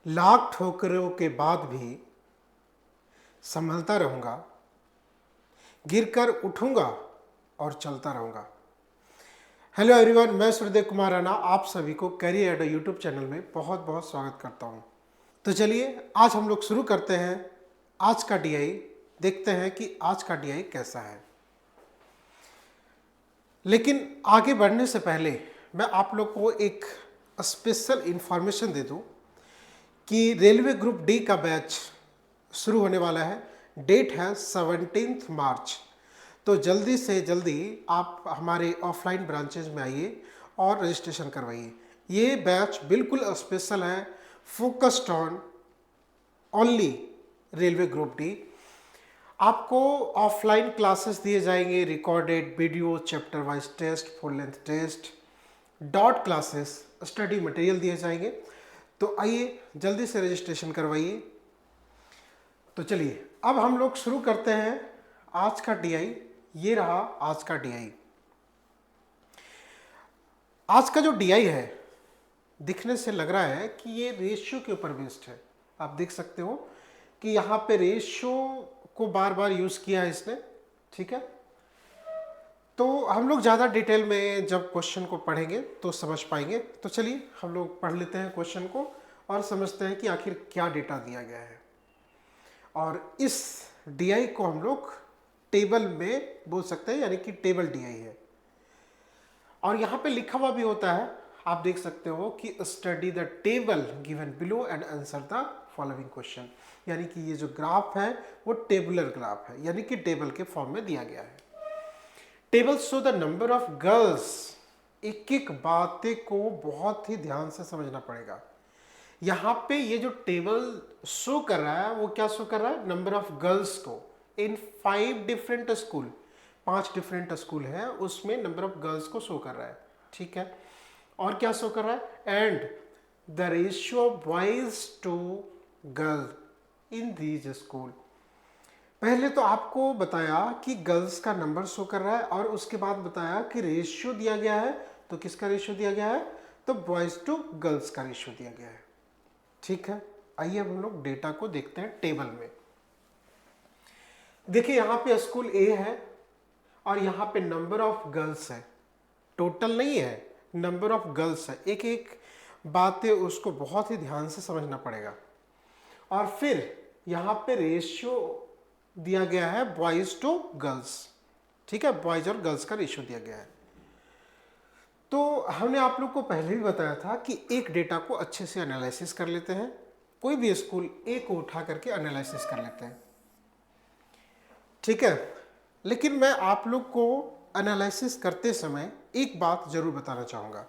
लाख ठोकरों के बाद भी संभलता रहूंगा, गिरकर उठूंगा और चलता रहूंगा। हेलो एवरीवन, मैं सुरदेव कुमार राणा आप सभी को कैरियर एडो यूट्यूब चैनल में बहुत बहुत स्वागत करता हूं। तो चलिए आज हम लोग शुरू करते हैं आज का डीआई। देखते हैं कि आज का डीआई कैसा है। लेकिन आगे बढ़ने से पहले मैं आप लोग को एक स्पेशल इंफॉर्मेशन दे दूं कि रेलवे ग्रुप डी का बैच शुरू होने वाला है। डेट है 17 मार्च। तो जल्दी से जल्दी आप हमारे ऑफलाइन ब्रांचेज में आइए और रजिस्ट्रेशन करवाइए। ये बैच बिल्कुल स्पेशल है, focused on only railway group D. आपको ऑफलाइन क्लासेस दिए जाएंगे, recorded video, chapter wise test, full length test, doubt classes, study material दिए जाएंगे। तो आइए जल्दी से रजिस्ट्रेशन करवाइए। तो चलिए अब हम लोग शुरू करते हैं आज का डीआई। ये रहा आज का डीआई। आज का जो डीआई है दिखने से लग रहा है कि ये रेशियो के ऊपर बेस्ड है। आप देख सकते हो कि यहाँ पे रेशियो को बार बार यूज किया है इसने, ठीक है। तो हम लोग ज़्यादा डिटेल में जब क्वेश्चन को पढ़ेंगे तो समझ पाएंगे। तो चलिए हम लोग पढ़ लेते हैं क्वेश्चन को और समझते हैं कि आखिर क्या डेटा दिया गया है। और इस डीआई को हम लोग टेबल में बोल सकते हैं, यानी कि टेबल डीआई है। और यहाँ पे लिखा हुआ भी होता है, आप देख सकते हो कि study the table given below and answer the following question. यानी कि ये जो ग्राफ है वो टेबुलर ग्राफ है, यानी कि टेबल के फॉर्म में दिया गया है। Table show the number of girls. एक एक बातें को बहुत ही ध्यान से समझना पड़ेगा। यहाँ पे ये जो टेबल शो कर रहा है वो क्या शो कर रहा है? नंबर ऑफ गर्ल्स को इन 5 डिफरेंट स्कूल। 5 डिफरेंट स्कूल है, उसमें नंबर ऑफ गर्ल्स को शो कर रहा है, ठीक है। और क्या शो कर रहा है? And the ratio of boys to girl in these school. पहले तो आपको बताया कि गर्ल्स का नंबर शो कर रहा है और उसके बाद बताया कि रेशियो दिया गया है। तो किसका रेशियो दिया गया है? तो बॉयज टू गर्ल्स का रेशियो दिया गया है, ठीक है। आइए अब हम लोग डेटा को देखते हैं टेबल में। देखिए यहाँ पे स्कूल ए है और यहाँ पे नंबर ऑफ गर्ल्स है, टोटल नहीं है, नंबर ऑफ गर्ल्स है। एक एक बातें उसको बहुत ही ध्यान से समझना पड़ेगा। और फिर यहाँ पे रेशियो दिया गया है बॉयज टू गर्ल्स, ठीक है। बॉयज और गर्ल्स का रेशियो दिया गया है। तो हमने आप लोग को पहले भी बताया था कि एक डेटा को अच्छे से एनालिसिस कर लेते हैं। कोई भी स्कूल ए को उठा करके एनालिसिस कर लेते हैं, ठीक है। लेकिन मैं आप लोग को एनालिसिस करते समय एक बात जरूर बताना चाहूँगा।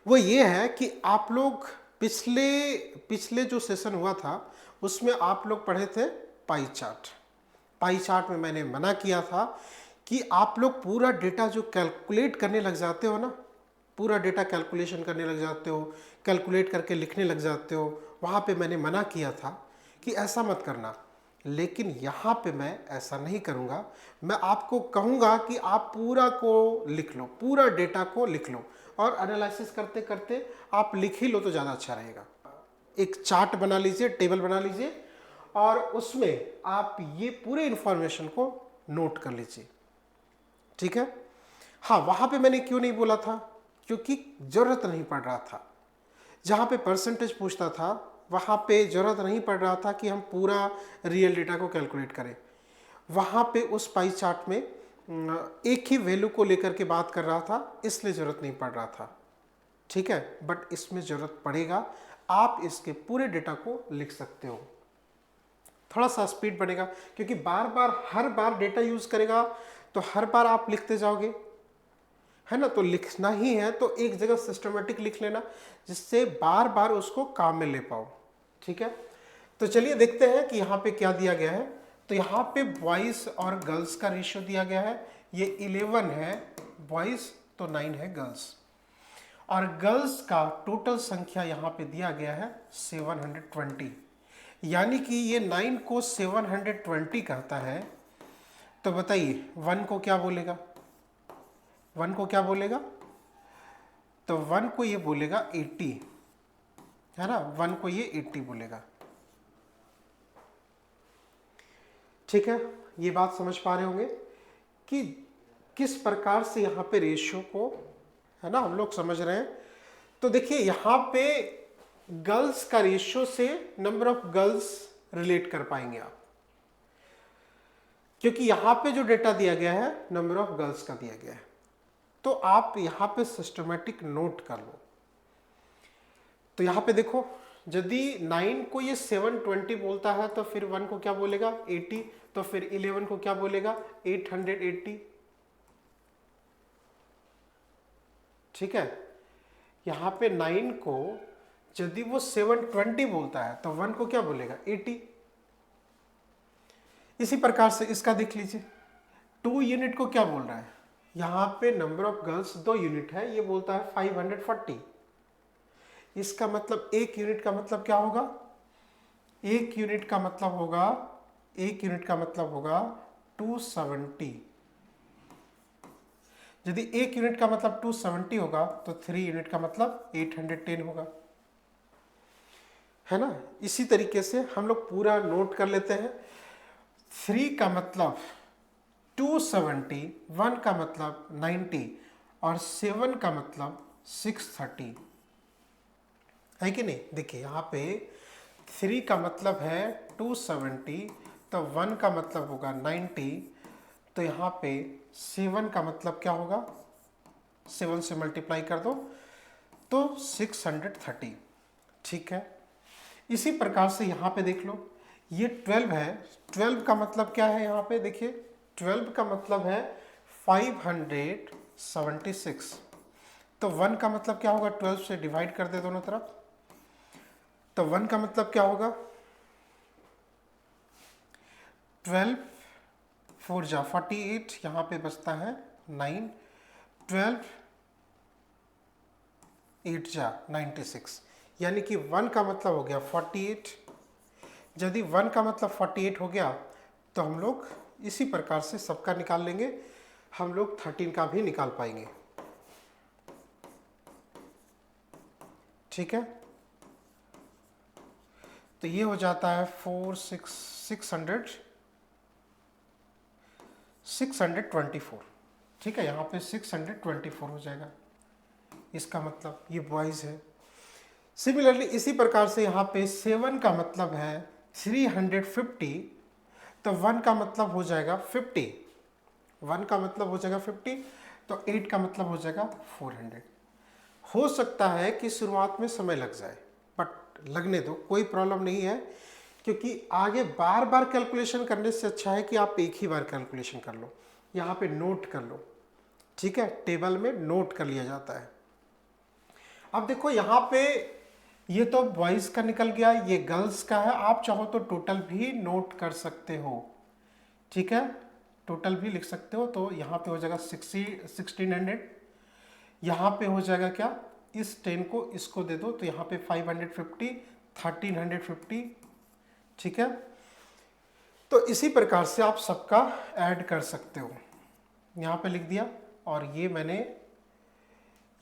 वो ये है कि आप लोग पिछले जो सेशन हुआ था उसमें आप लोग पढ़े थे पाई चार्ट। पाई चार्ट में मैंने मना किया था कि आप लोग पूरा डेटा जो कैलकुलेट करने लग जाते हो ना, पूरा डेटा कैलकुलेशन करने लग जाते हो, कैलकुलेट करके लिखने लग जाते हो, वहाँ पे मैंने मना किया था कि ऐसा मत करना। लेकिन यहाँ पे मैं ऐसा नहीं करूँगा। मैं आपको कहूँगा कि आप पूरा को लिख लो, पूरा डेटा को लिख लो और एनालिसिस करते करते आप लिख ही लो तो ज़्यादा अच्छा रहेगा। एक चार्ट बना लीजिए, टेबल बना लीजिए और उसमें आप ये पूरे इंफॉर्मेशन को नोट कर लीजिए, ठीक है। हाँ, वहाँ पे मैंने क्यों नहीं बोला था? क्योंकि ज़रूरत नहीं पड़ रहा था। जहाँ पे परसेंटेज पूछता था वहाँ पे ज़रूरत नहीं पड़ रहा था कि हम पूरा रियल डेटा को कैलकुलेट करें। वहाँ पे उस पाई चार्ट में एक ही वैल्यू को लेकर के बात कर रहा था, इसलिए ज़रूरत नहीं पड़ रहा था, ठीक है। बट इसमें ज़रूरत पड़ेगा, आप इसके पूरे डेटा को लिख सकते हो। थोड़ा सा स्पीड बढ़ेगा क्योंकि बार बार हर बार डेटा यूज़ करेगा तो हर बार आप लिखते जाओगे, है ना। तो लिखना ही है तो एक जगह सिस्टमेटिक लिख लेना, जिससे बार बार उसको काम में ले पाओ, ठीक है। तो चलिए देखते हैं कि यहाँ पे क्या दिया गया है। तो यहाँ पे बॉयज़ और गर्ल्स का रेशियो दिया गया है। ये 11 है बॉयज़ तो 9 है गर्ल्स। और गर्ल्स का टोटल संख्या यहाँ पे दिया गया है 720। यानी कि ये 9 को 720 कहता है। तो बताइए 1 को क्या बोलेगा? 1 को क्या बोलेगा? तो 1 को ये बोलेगा 80, है ना, 1 को ये 80 बोलेगा। ठीक है, ये बात समझ पा रहे होंगे कि किस प्रकार से यहाँ पे रेशियो को, है ना, हम लोग समझ रहे हैं। तो देखिए यहाँ पे गर्ल्स का रेशियो से नंबर ऑफ गर्ल्स रिलेट कर पाएंगे आप, क्योंकि यहाँ पे जो डेटा दिया गया है नंबर ऑफ गर्ल्स का दिया गया है। तो आप यहाँ पे सिस्टमेटिक नोट कर लो। तो यहाँ पे देखो, यदि 9 को ये 720 बोलता है तो फिर 1 को क्या बोलेगा 80, तो फिर 11 को क्या बोलेगा 880। ठीक है, यहाँ पे 9 को यदि वो 720 बोलता है तो 1 को क्या बोलेगा 80। इसी प्रकार से इसका देख लीजिए, 2 यूनिट को क्या बोल रहा है, यहाँ पे नंबर ऑफ गर्ल्स 2 यूनिट है, ये बोलता है 540। इसका मतलब 1 यूनिट का मतलब क्या होगा, 1 यूनिट का मतलब होगा 270। यदि 1 यूनिट का मतलब 270 होगा तो 3 यूनिट का मतलब 810 होगा, है ना। इसी तरीके से हम लोग पूरा नोट कर लेते हैं। 3 का मतलब 270, 1 का मतलब 90 और 7 का मतलब 630, है कि नहीं। देखिए यहाँ पे 3 का मतलब है 270, तो 1 का मतलब होगा 90, तो यहाँ पे 7 का मतलब क्या होगा, 7 से मल्टीप्लाई कर दो तो 630। ठीक है, इसी प्रकार से यहाँ पे देख लो, ये 12 है, 12 का मतलब क्या है, यहाँ पे देखिए 12 का मतलब है 576। तो 1 का मतलब क्या होगा, 12 से डिवाइड कर दे दोनों तरफ, तो 1 का मतलब क्या होगा 12 4 जा 48, यहाँ पे बचता है 9, 12 8 जा 96, यानी कि 1 का मतलब हो गया 48। यदि 1 का मतलब 48 हो गया तो हम लोग इसी प्रकार से सबका निकाल लेंगे, हम लोग 13 का भी निकाल पाएंगे। ठीक है, तो ये हो जाता है 624। ठीक है, यहाँ पे 624 हो जाएगा, इसका मतलब ये बॉयज़ है। सिमिलरली इसी प्रकार से यहाँ पे 7 का मतलब है 350, तो 1 का मतलब हो जाएगा 50, 1 का मतलब हो जाएगा 50, तो 8 का मतलब हो जाएगा 400। हो सकता है कि शुरुआत में समय लग जाए, बट लगने दो, कोई प्रॉब्लम नहीं है, क्योंकि आगे बार बार कैलकुलेशन करने से अच्छा है कि आप एक ही बार कैलकुलेशन कर लो, यहाँ पे नोट कर लो। ठीक है, टेबल में नोट कर लिया जाता है। अब देखो यहाँ पे ये तो बॉयज़ का निकल गया, ये गर्ल्स का है। आप चाहो तो टोटल भी नोट कर सकते हो, ठीक है, टोटल भी लिख सकते हो। तो यहाँ पे हो जाएगा 1600, यहाँ पे हो जाएगा क्या, इस 10 को इसको दे दो तो यहाँ पे 550, 1350। ठीक है, तो इसी प्रकार से आप सबका ऐड कर सकते हो। यहाँ पे लिख दिया, और ये मैंने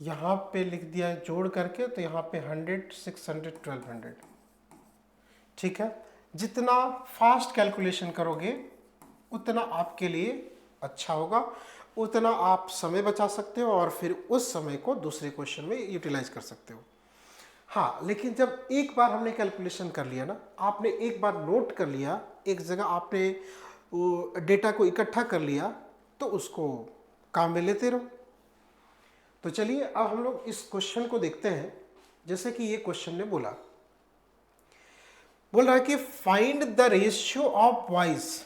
यहाँ पे लिख दिया है जोड़ करके, तो यहाँ पे 100, 600, 1200। ठीक है, जितना फास्ट कैलकुलेशन करोगे उतना आपके लिए अच्छा होगा, उतना आप समय बचा सकते हो और फिर उस समय को दूसरे क्वेश्चन में यूटिलाइज कर सकते हो। हाँ, लेकिन जब एक बार हमने कैलकुलेशन कर लिया ना, आपने एक बार नोट कर लिया, एक जगह आपने वो डेटा को इकट्ठा कर लिया, तो उसको काम में लेते रहो। तो चलिए अब हम लोग इस क्वेश्चन को देखते हैं। जैसे कि ये क्वेश्चन ने बोल रहा है कि find the ratio of boys,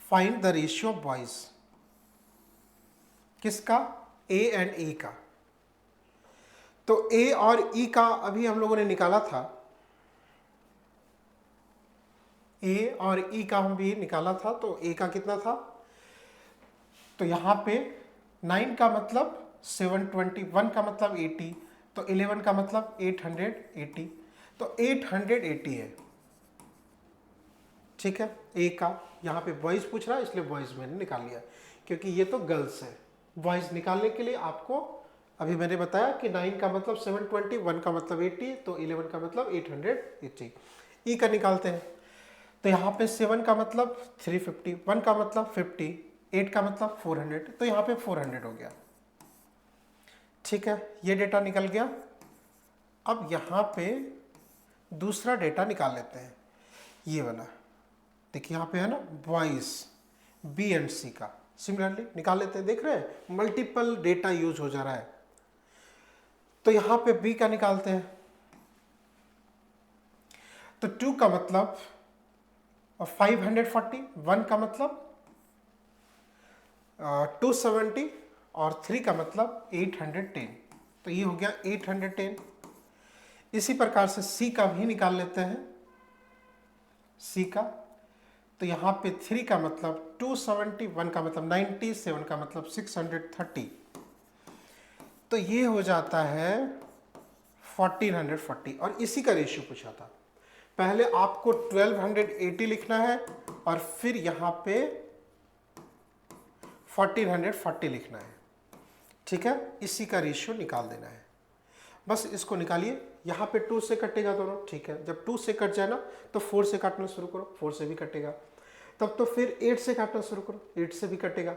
find the ratio of boys, किसका, ए एंड ई का। तो ए और ई का अभी हम लोगों ने निकाला था, ए और ई का हम भी निकाला था। तो ए का कितना था, तो यहाँ पे 9 का मतलब 720, 1 का मतलब 80, तो 11 का मतलब 880, तो 880 है। ठीक है, ए का यहाँ पे बॉयज़ पूछ रहा है, इसलिए बॉयज़ मैंने निकाल लिया, क्योंकि ये तो गर्ल्स है। बॉयज़ निकालने के लिए आपको अभी मैंने बताया कि 9 का मतलब 720, 1 का मतलब 80, तो 11 का मतलब 880। ई का निकालते हैं, तो यहाँ पे 7 का मतलब 350, 1 का मतलब 50, 8 का मतलब 400, तो यहाँ पे 400 हो गया। ठीक है, ये डेटा निकल गया। अब यहाँ पे दूसरा डेटा निकाल लेते हैं, ये वाला। देखिए यहाँ पे है ना वॉइस बी एंड सी का, सिमिलरली निकाल लेते हैं। देख रहे हैं मल्टीपल डेटा यूज हो जा रहा है। तो यहाँ पे बी का निकालते हैं, तो 2 का मतलब 540, 1 का मतलब 270 और 3 का मतलब 810, तो ये हो गया 810। इसी प्रकार से सी का भी निकाल लेते हैं, सी का। तो यहाँ पे 3 का मतलब 270, 1 का मतलब 90, 7 का मतलब 630, तो ये हो जाता है 1440। और इसी का रेशियो पूछा था। पहले आपको 1280 लिखना है और फिर यहाँ पे 1440 लिखना है। ठीक है, इसी का रेशियो निकाल देना है। बस इसको निकालिए। यहाँ पे 2 से कटेगा दोनों, ठीक है। जब 2 से कट जाए ना तो 4 से काटना शुरू करो, 4 से भी कटेगा। तब तो फिर 8 से काटना शुरू करो, 8 से भी कटेगा,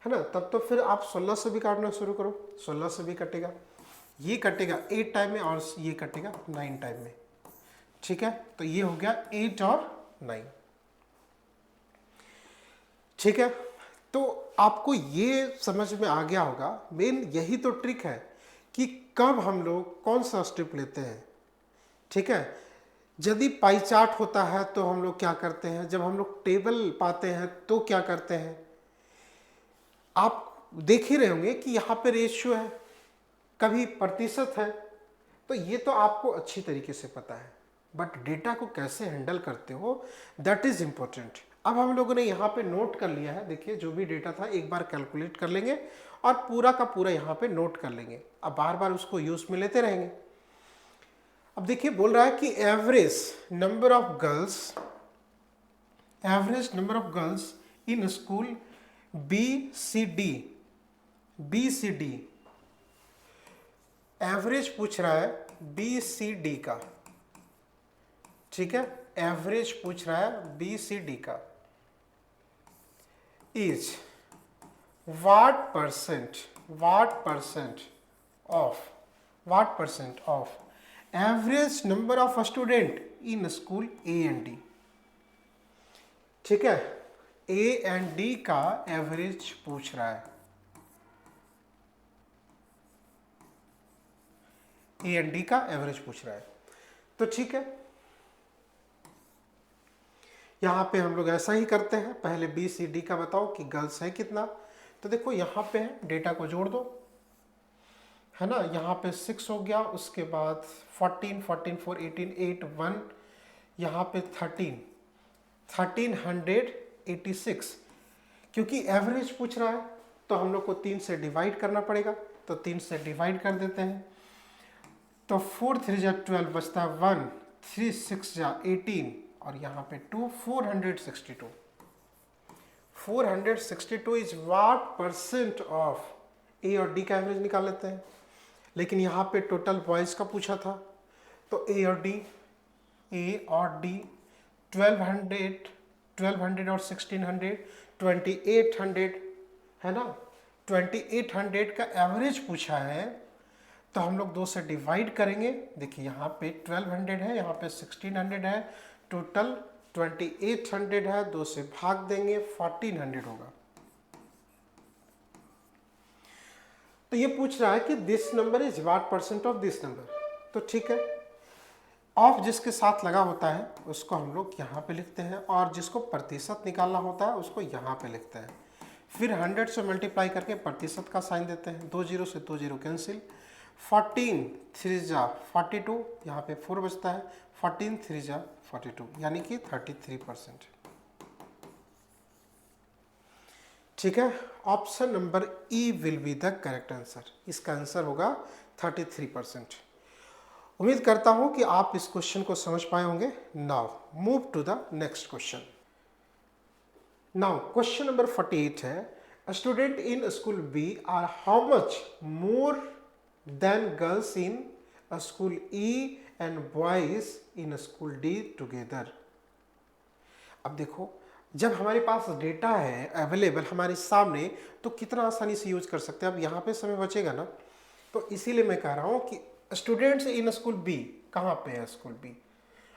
है ना। तब तो फिर आप 16 से भी काटना शुरू करो, 16 से भी कटेगा। ये कटेगा 8 टाइम में और ये कटेगा 9 टाइम में। ठीक है, तो ये हो गया 8 और 9। ठीक है, तो आपको ये समझ में आ गया होगा। मेन यही तो ट्रिक है कि कब हम लोग कौन सा स्टेप लेते हैं। ठीक है, यदि पाई चार्ट होता है तो हम लोग क्या करते हैं, जब हम लोग टेबल पाते हैं तो क्या करते हैं। आप देख ही रहे होंगे कि यहाँ पे रेशियो है, कभी प्रतिशत है, तो ये तो आपको अच्छी तरीके से पता है। बट डेटा को कैसे हैंडल करते हो, दैट इज इंपॉर्टेंट। अब हम लोगों ने यहाँ पे नोट कर लिया है। देखिए जो भी डेटा था एक बार कैलकुलेट कर लेंगे और पूरा का पूरा यहाँ पे नोट कर लेंगे। अब बार बार उसको यूज में लेते रहेंगे। अब देखिए बोल रहा है कि average number of girls in school B C D, average पूछ रहा है बी सी डी का। ठीक है, एवरेज पूछ रहा है बी सी डी का। Is what percent of average number of student in school A and D. ठीक है, ए एंड डी का एवरेज पूछ रहा है, ए एंड डी का एवरेज पूछ रहा है। तो ठीक है, यहाँ पे हम लोग ऐसा ही करते हैं। पहले बी सी डी का बताओ कि गर्ल्स है कितना। तो देखो यहाँ पे है, डेटा को जोड़ दो, है ना। यहाँ पे 6 हो गया, उसके बाद 14, 14 4 18, 8 1, यहाँ पे 1386। क्योंकि एवरेज पूछ रहा है तो हम लोग को 3 से डिवाइड करना पड़ेगा, तो 3 से डिवाइड कर देते हैं। तो 4 3 जा 12 बचता 1, 3 6 जा 18 और यहाँ पे 2, 462 इज व्हाट परसेंट ऑफ ए और डी का एवरेज निकाल लेते हैं। लेकिन यहाँ पे टोटल बॉयज का पूछा था, तो ए और डी 1200 और 1600 2800, है ना। 2800 का एवरेज पूछा है, तो हम लोग 2 से डिवाइड करेंगे। देखिए यहाँ पे 1200 है, यहाँ पे 1600 है, टोटल 2800 है, 2 से भाग देंगे 1400 होगा। तो ये पूछ रहा है कि this number is what percent of this number. तो ठीक है, ऑफ जिसके साथ लगा होता है उसको हम लोग यहाँ पे लिखते हैं और जिसको प्रतिशत निकालना होता है उसको यहाँ पे लिखते हैं। फिर 100 से मल्टीप्लाई करके प्रतिशत का साइन देते हैं। 2 0 से 2 0 कैंसिल। 14 3 जा 42, यहाँ पे 4 बचता है। 14 3 जा 42 यानी कि 33%। ठीक है, option number E will be the correct answer. इसका आंसर होगा 33%। उम्मीद करता हूं कि आप इस क्वेश्चन को समझ पाए होंगे। Now move to the next question. Now question number 48 है, student in school B are how much more than girls in school E and boys in school D together. अब देखो, जब हमारे पास डेटा है अवेलेबल हमारे सामने तो कितना आसानी से यूज कर सकते हैं। अब यहाँ पे समय बचेगा ना, तो इसीलिए मैं कह रहा हूँ कि स्टूडेंट्स इन स्कूल बी, कहाँ पे है स्कूल बी,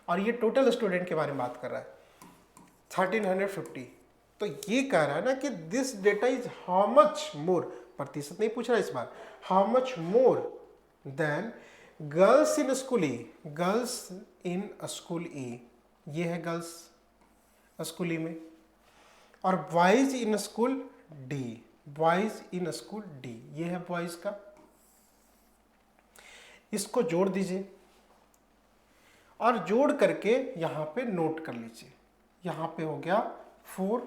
और ये टोटल स्टूडेंट के बारे में बात कर रहा है 1350। तो ये कह रहा है ना कि this data is how much more, प्रतिशत नहीं पूछ रहा इस बार, how much more than girls in school E, girls in school E, ये है गर्ल्स स्कूल ई में, और boys in school D, boys in school D, ये है बॉयज का। इसको जोड़ दीजिए और जोड़ करके यहां पे नोट कर लीजिए। यहां पे हो गया 4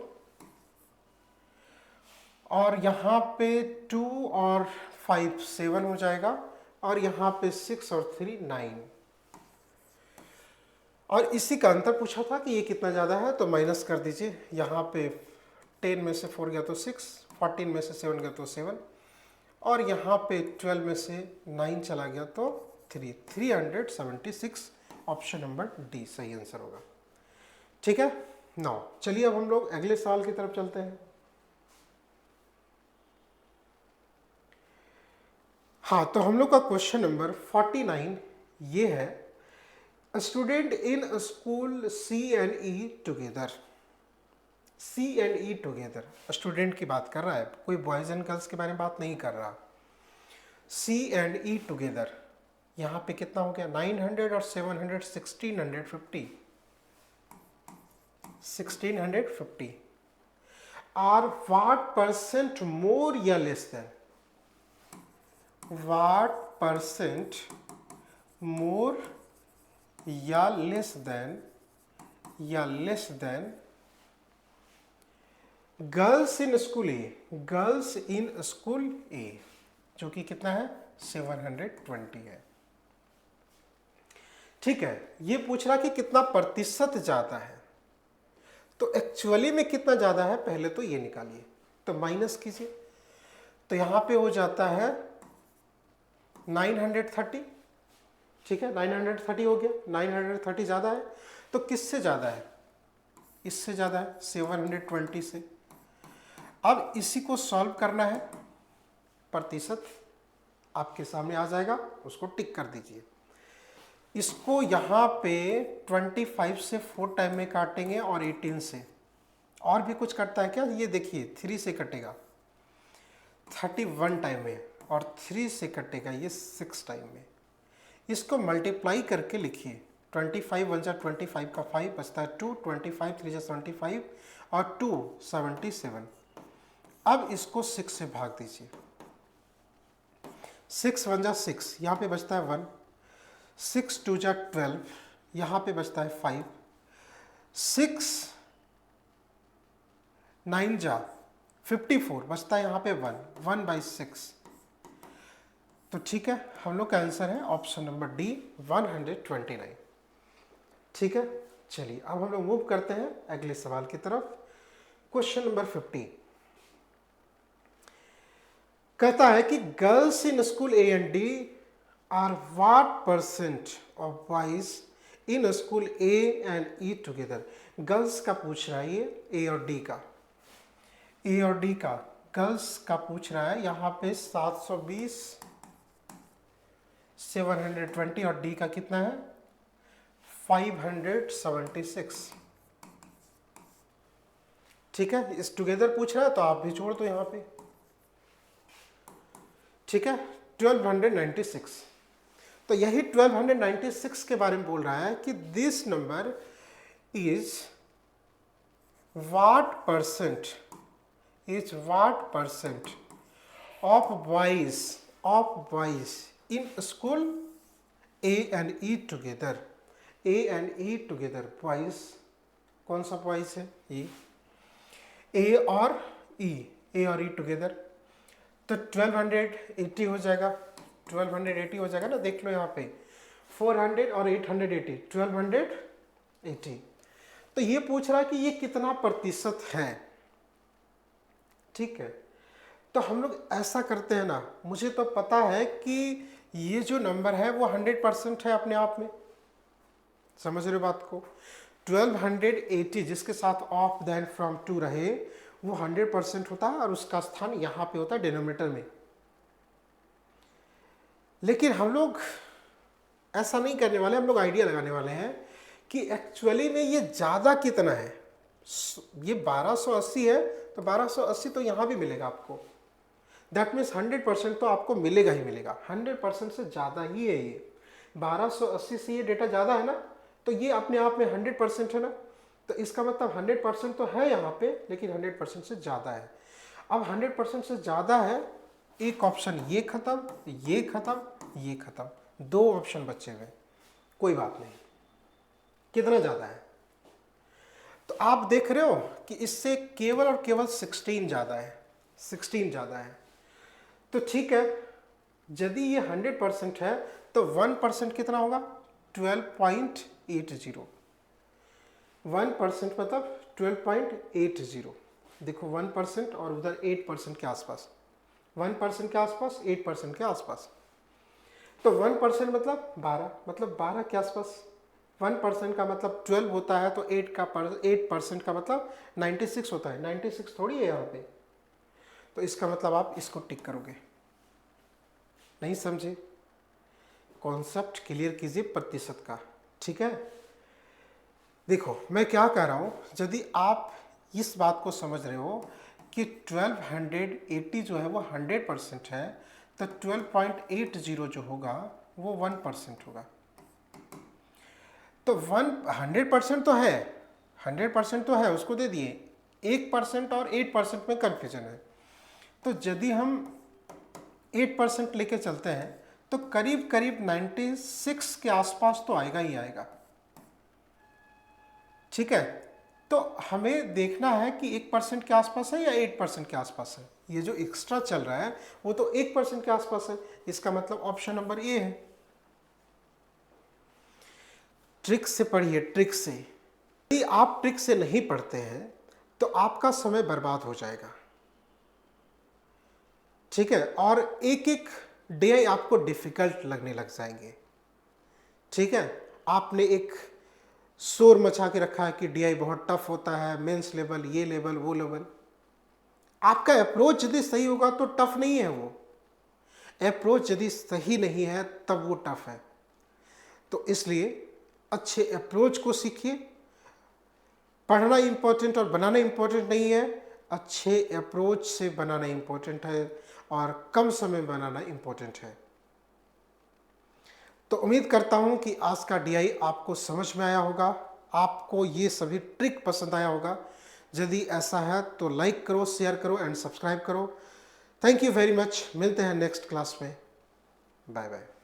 और यहां पे 2 और 5 7 हो जाएगा, और यहां पे 6 और 3 9। और इसी का अंतर पूछा था कि ये कितना ज़्यादा है, तो माइनस कर दीजिए। यहाँ पे 10 में से 4 गया तो 6, 14 में से 7 गया तो 7, और यहाँ पे 12 में से 9 चला गया तो 3, 376। ऑप्शन नंबर डी सही आंसर होगा। ठीक है, नाउ चलिए अब हम लोग अगले सवाल की तरफ चलते हैं। हाँ, तो हम लोग का क्वेश्चन नंबर 49 ये है, student in school C and E together, C and E together, student की बात कर रहा है, कोई बॉयज एंड गर्ल्स के बारे में बात नहीं कर रहा। सी एंड ई टुगेदर, यहाँ पे कितना हो गया 900 और 700 1650, 1650 आर व्हाट परसेंट मोर या less than, what percent more या less than girls in school A, girls in school A, जो कि कितना है 720 है। ठीक है, ये पूछ रहा कि कितना प्रतिशत ज्यादा है, तो एक्चुअली में कितना ज्यादा है पहले तो ये निकालिए, तो माइनस कीजिए, तो यहां पे हो जाता है 930। ठीक है, 930 हो गया, 930 ज्यादा है, तो किससे ज्यादा है, इससे ज्यादा है 720 से। अब इसी को सॉल्व करना है, प्रतिशत आपके सामने आ जाएगा, उसको टिक कर दीजिए। इसको यहाँ पे 25 से 4 टाइम में काटेंगे और 18 से, और भी कुछ कटता है क्या, ये देखिए 3 से कटेगा 31 टाइम में, और 3 से कटेगा ये 6 टाइम में। इसको मल्टीप्लाई करके लिखिए, 25 1 जा 25 का 5 बचता है 2, 25 3 जा 25 और 2 77। अब इसको 6 से भाग दीजिए, 6 1 जा 6, यहाँ पे बचता है 1, 6 2 जा 12, यहाँ पे बचता है 5, 6 9 जा 54, बचता है यहाँ पे 1/6। तो ठीक है, हम लोग का आंसर है ऑप्शन नंबर डी 129। ठीक है, चलिए अब हम लोग मूव करते हैं अगले सवाल की तरफ। क्वेश्चन नंबर 50 कहता है कि girls in school A and D R what percent of boys in school A and E together. Girls का पूछ रहा है ये, ए और डी का, ए और डी का गर्ल्स का पूछ रहा है। यहाँ पे 720 720 और डी का कितना है 576। ठीक है, इस टुगेदर पूछ रहा है तो आप भी जोड़ दो यहाँ पे। ठीक है, 1296। तो यही 1296 के बारे में बोल रहा है कि this number is what percent of boys in school A and E together, A and E together. Boys कौन सा बॉयज है, ए और ई, ए और ई टुगेदर। तो 1280 हो जाएगा, 1280 हो जाएगा ना, देख लो यहाँ पे 400 और 880, 1280। तो ये पूछ रहा है कि ये कितना प्रतिशत है। ठीक है, तो हम लोग ऐसा करते हैं ना, मुझे तो पता है कि ये जो नंबर है वो 100% है अपने आप में, समझ रहे हो बात को। 1280 जिसके साथ ऑफ देन फ्रॉम टू रहे वो 100% होता है और उसका स्थान यहाँ पे होता है डिनोमिनेटर में। लेकिन हम लोग ऐसा नहीं करने वाले, हम लोग आइडिया लगाने वाले हैं कि एक्चुअली में ये ज़्यादा कितना है। ये 1280 है तो 1280 तो यहाँ भी मिलेगा आपको, दैट मीन्स 100% तो आपको मिलेगा ही मिलेगा। 100% से ज़्यादा ही है ये, 1280 से ये डेटा ज़्यादा है ना, तो ये अपने आप में 100% है ना, तो इसका मतलब 100% तो है यहाँ पे, लेकिन 100% से ज़्यादा है। अब 100% से ज़्यादा है, एक ऑप्शन ये खत्म, ये खत्म, ये खत्म, 2 ऑप्शन बचे हुए, कोई बात नहीं। कितना ज़्यादा है तो आप देख रहे हो कि इससे केवल और केवल 16 ज़्यादा है, 16 ज़्यादा है। तो ठीक है, यदि ये 100% है तो 1% कितना होगा, 12.80। 1% मतलब 12.80। देखो 1% और उधर 8% के आसपास, 1% के आसपास, 8% के आसपास। तो 1% मतलब 12, मतलब 12 के आसपास। 1% का मतलब 12 होता है, तो 8% का मतलब 96 होता है। 96 थोड़ी है यहाँ पे, तो इसका मतलब आप इसको टिक करोगे। नहीं समझे, कॉन्सेप्ट क्लियर कीजिए प्रतिशत का, ठीक है। देखो मैं क्या कह रहा हूँ, यदि आप इस बात को समझ रहे हो कि 1280 जो है वो 100% है, तो 12.80 जो होगा वो 1% होगा। तो 100% तो है, 100% तो है, उसको दे दिए। 1% और 8% में कन्फ्यूजन है, तो यदि हम 8% लेके चलते हैं तो करीब करीब 96 के आसपास तो आएगा ही आएगा, ठीक है। तो हमें देखना है कि 1% के आसपास है या 8% के आसपास है। ये जो एक्स्ट्रा चल रहा है वो तो 1% के आसपास है, इसका मतलब ऑप्शन नंबर ए है। ट्रिक से पढ़िए, ट्रिक से। यदि आप ट्रिक से नहीं पढ़ते हैं तो आपका समय बर्बाद हो जाएगा, ठीक है, और एक एक डे आपको डिफिकल्ट लगने लग जाएंगे, ठीक है। आपने एक शोर मचा के रखा है कि डीआई बहुत टफ होता है, मेंस लेवल, ये लेवल, वो लेवल। आपका अप्रोच यदि सही होगा तो टफ नहीं है वो, अप्रोच यदि सही नहीं है तब वो टफ है। तो इसलिए अच्छे अप्रोच को सीखिए। पढ़ना इंपॉर्टेंट और बनाना इंपॉर्टेंट नहीं है, अच्छे अप्रोच से बनाना इंपॉर्टेंट है और कम समय बनाना इंपॉर्टेंट है। तो उम्मीद करता हूं कि आज का डीआई आपको समझ में आया होगा, आपको ये सभी ट्रिक पसंद आया होगा। यदि ऐसा है तो लाइक करो, शेयर करो एंड सब्सक्राइब करो। थैंक यू वेरी मच, मिलते हैं नेक्स्ट क्लास में। Bye bye.